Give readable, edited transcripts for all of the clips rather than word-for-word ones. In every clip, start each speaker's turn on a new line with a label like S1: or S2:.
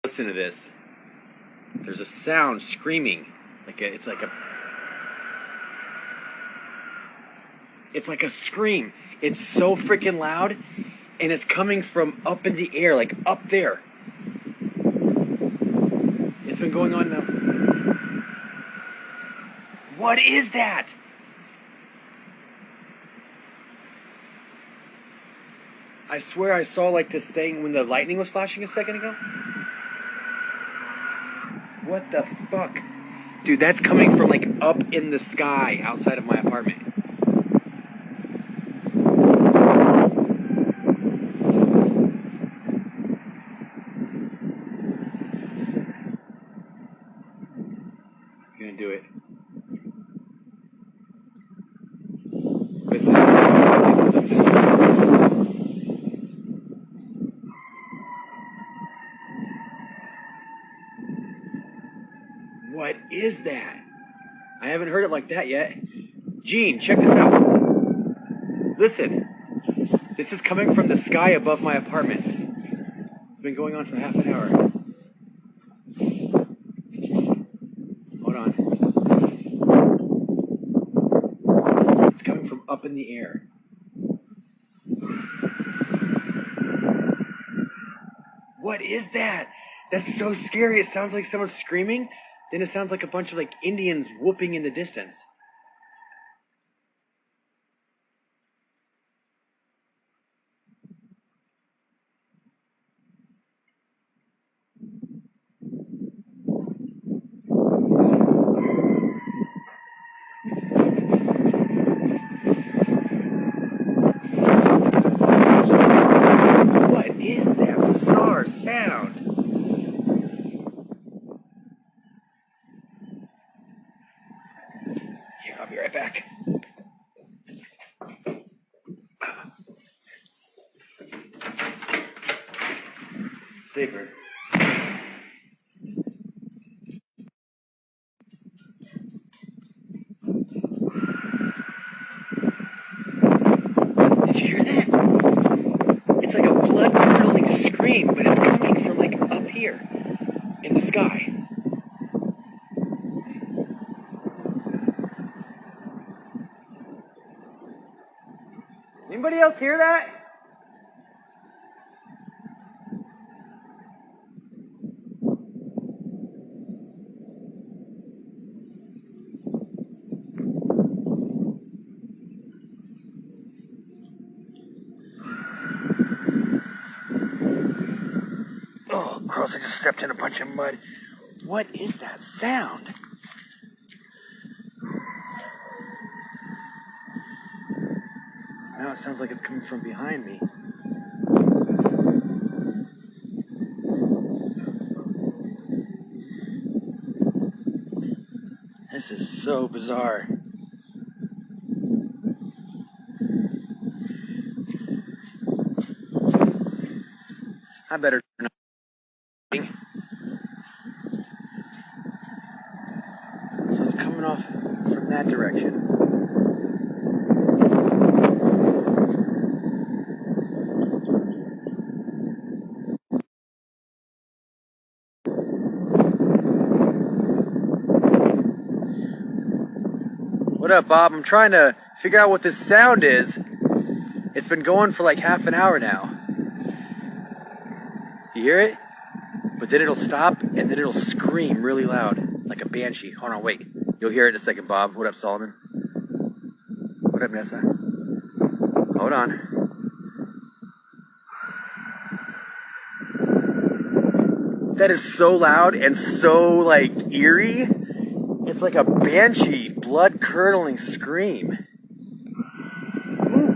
S1: Listen to this. There's a sound screaming. It's like a scream. It's so freaking loud, and it's coming from up in the air, like up there. It's been going on now. What is that? I swear I saw like this thing when the lightning was flashing a second ago. What the fuck? Dude, that's coming from like up in the sky outside of my apartment. It's gonna do it. Listen. What is that? I haven't heard it like that yet. Gene, check this out. Listen. This is coming from the sky above my apartment. It's been going on for half an hour. Hold on. It's coming from up in the air. What is that? That's so scary. It sounds like someone's screaming. Then it sounds like a bunch of like Indians whooping in the distance. What is that bizarre sound? Here, I'll be right back. Sleeper. Did you hear that? It's like a blood-curdling scream, but it's coming from like up here in the sky. Anybody else hear that? Oh, gross, I just stepped in a bunch of mud. What is that sound? Now it sounds like it's coming from behind me. This is so bizarre. I better turn on. So it's coming off from that direction. What up, Bob? I'm trying to figure out what this sound is. It's been going for like half an hour now. You hear it? But then it'll stop, and then it'll scream really loud, like a banshee. Hold on, wait. You'll hear it in a second, Bob. What up, Solomon? What up, Nessa? Hold on. That is so loud and so, like, eerie. It's like a banshee, blood-curdling scream. Ooh.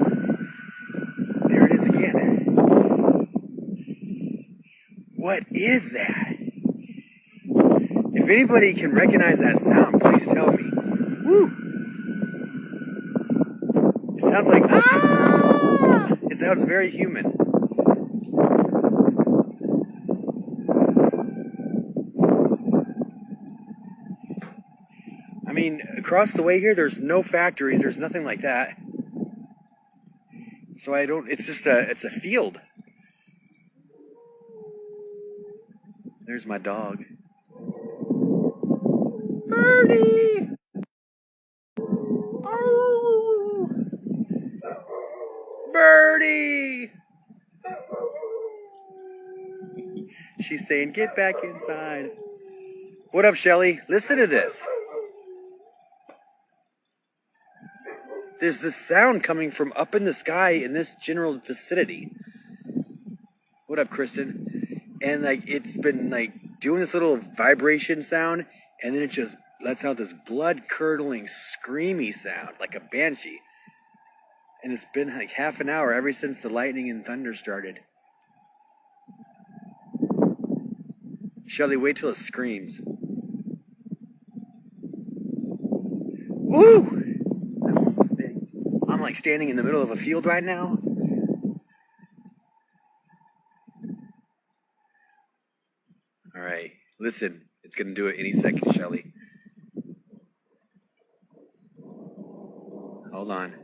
S1: There it is again. What is that? If anybody can recognize that sound, please tell me. Woo! It sounds like, ah! It sounds very human. I mean, across the way here, there's no factories, there's nothing like that. So I don't. It's a field. There's my dog. Birdie! Oh! Birdie! She's saying, get back inside. What up, Shelly? Listen to this. There's this sound coming from up in the sky in this general vicinity. What up, Kristen? And like it's been like doing this little vibration sound, and then it just lets out this blood-curdling, screamy sound like a banshee. And it's been like half an hour ever since the lightning and thunder started. Shelly, wait till it screams. Woo! I'm like standing in the middle of a field right now. All right, listen, it's gonna do it any second, Shelly. Hold on.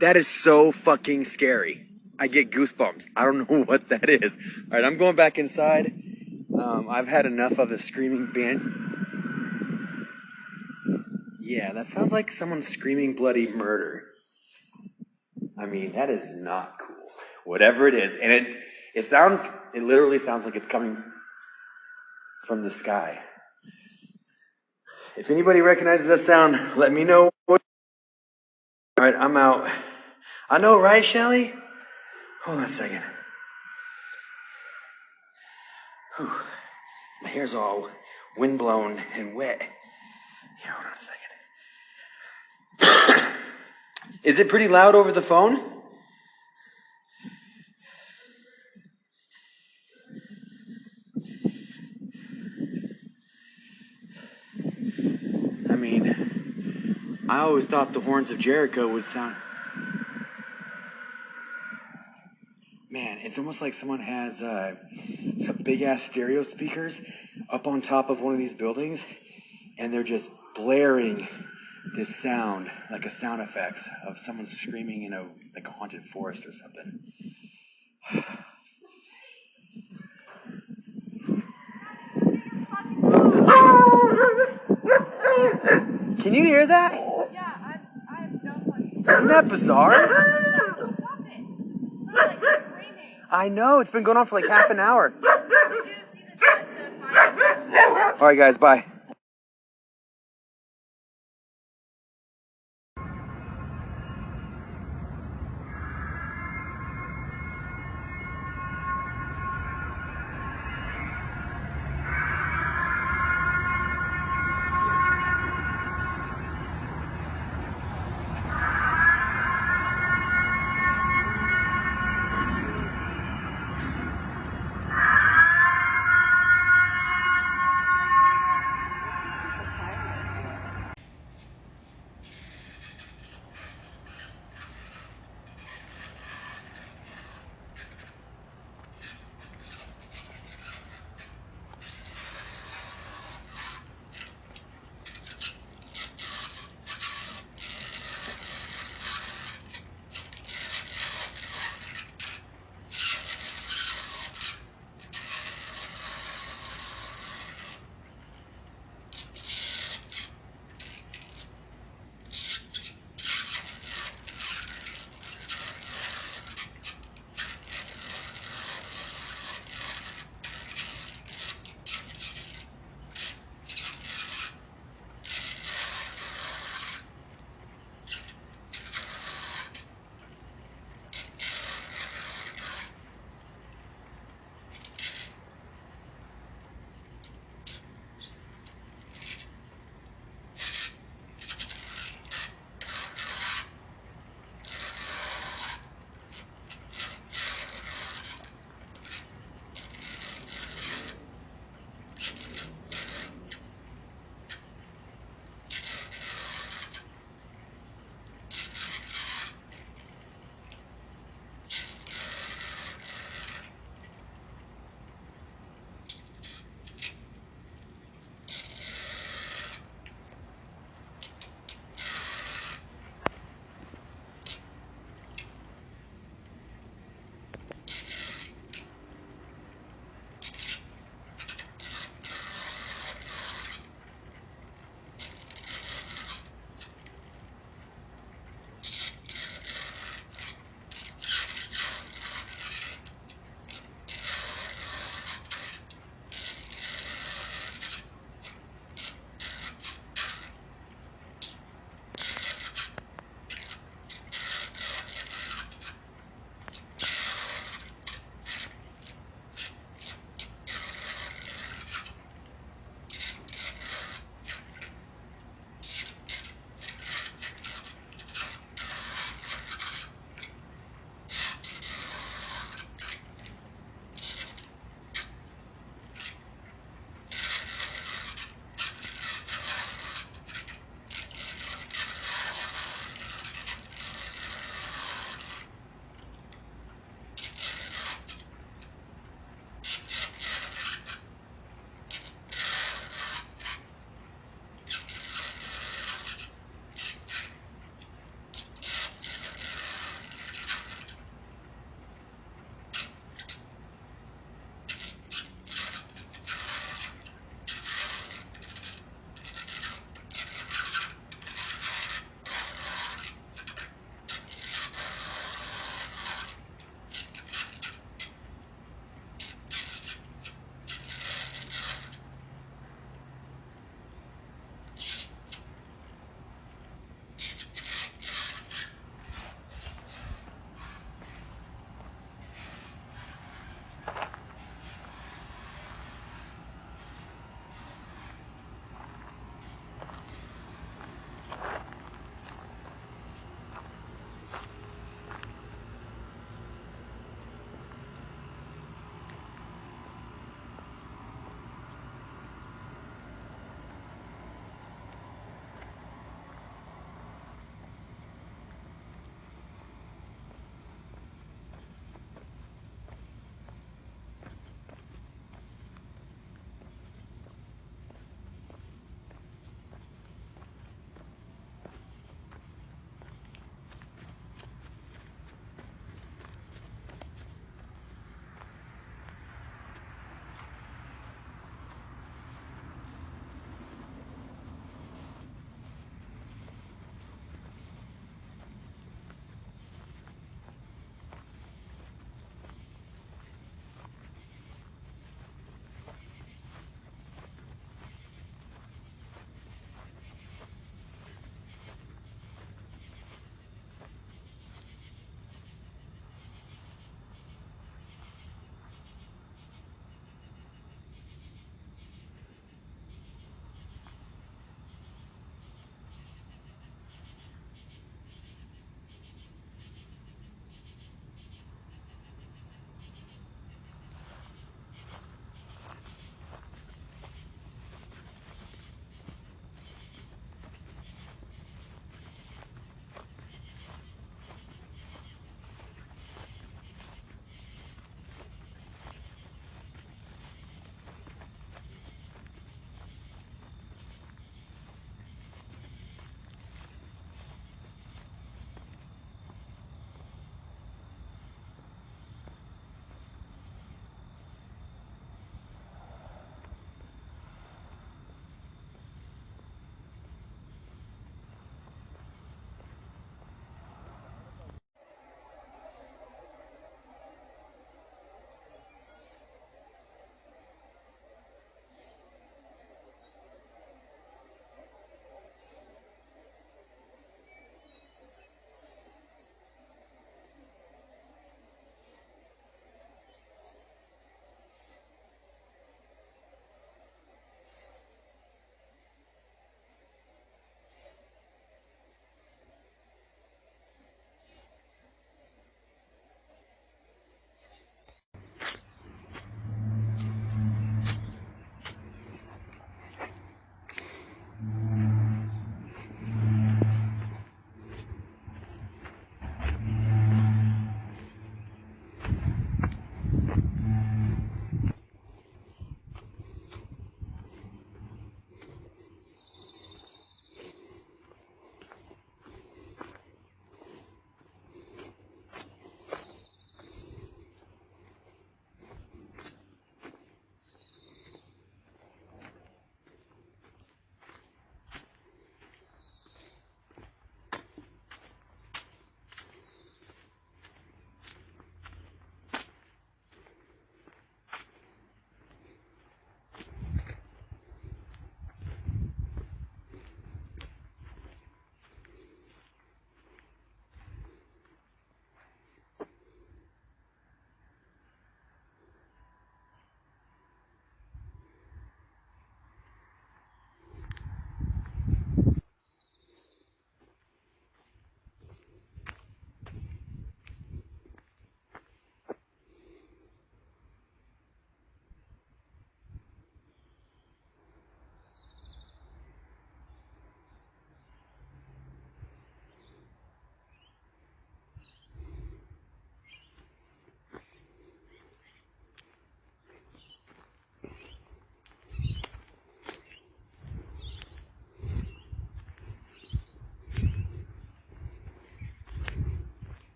S1: That is so fucking scary. I get goosebumps. I don't know what that is. All right, I'm going back inside. I've had enough of the screaming band. Yeah, that sounds like someone screaming bloody murder. I mean, that is not cool. Whatever it is, and it literally sounds like it's coming from the sky. If anybody recognizes that sound, let me know. All right, I'm out. I know, right, Shelly? Hold on a second. Whew. My hair's all windblown and wet. Here, hold on a second. Is it pretty loud over the phone? I mean, I always thought the horns of Jericho would sound... Man, it's almost like someone has some big-ass stereo speakers up on top of one of these buildings, and they're just blaring this sound, like a sound effects of someone screaming in a haunted forest or something. Can you hear that?
S2: Yeah, I've done one.
S1: Isn't that bizarre?
S2: Stop it. It's like screaming.
S1: I know, it's been going on for like half an hour.
S2: Did you see the fire?
S1: Alright guys, bye.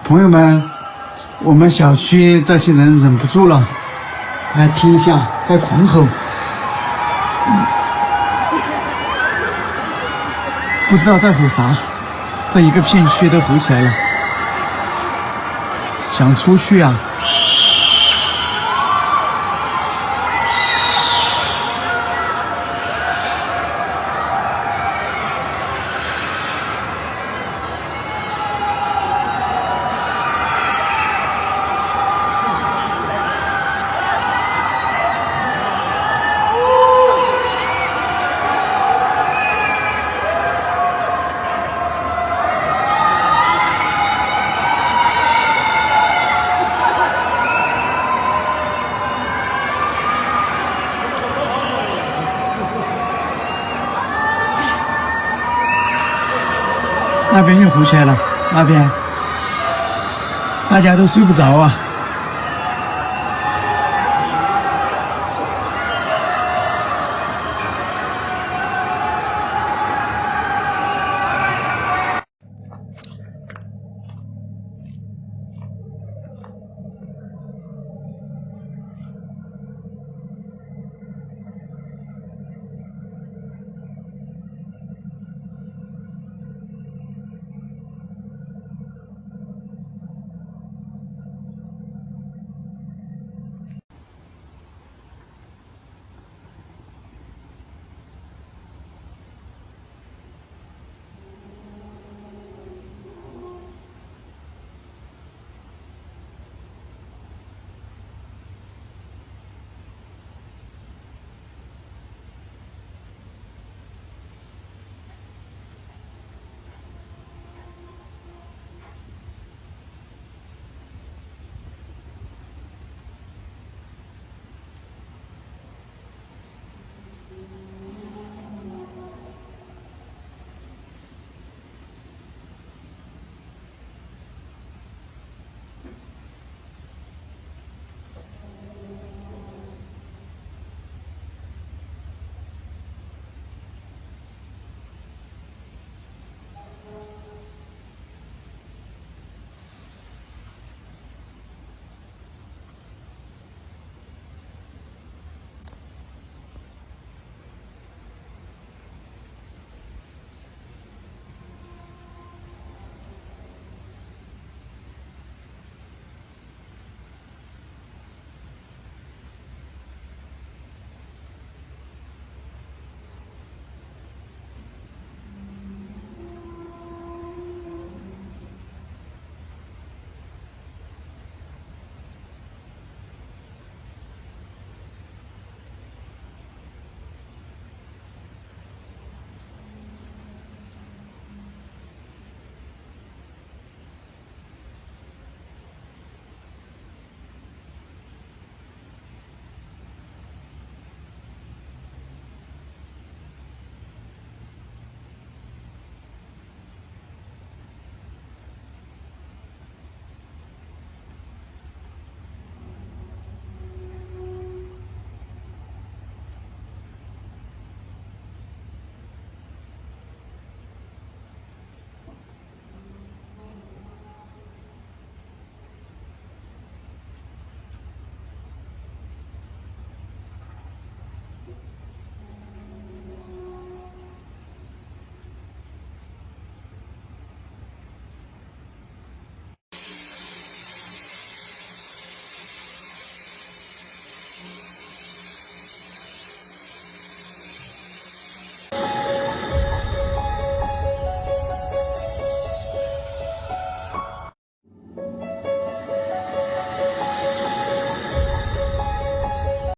S3: 朋友们，我们小区这些人忍不住了，来听一下，在狂吼，不知道在吼啥，这一个片区都吼起来了，想出去啊。那边又吼起来了，那边大家都睡不着啊。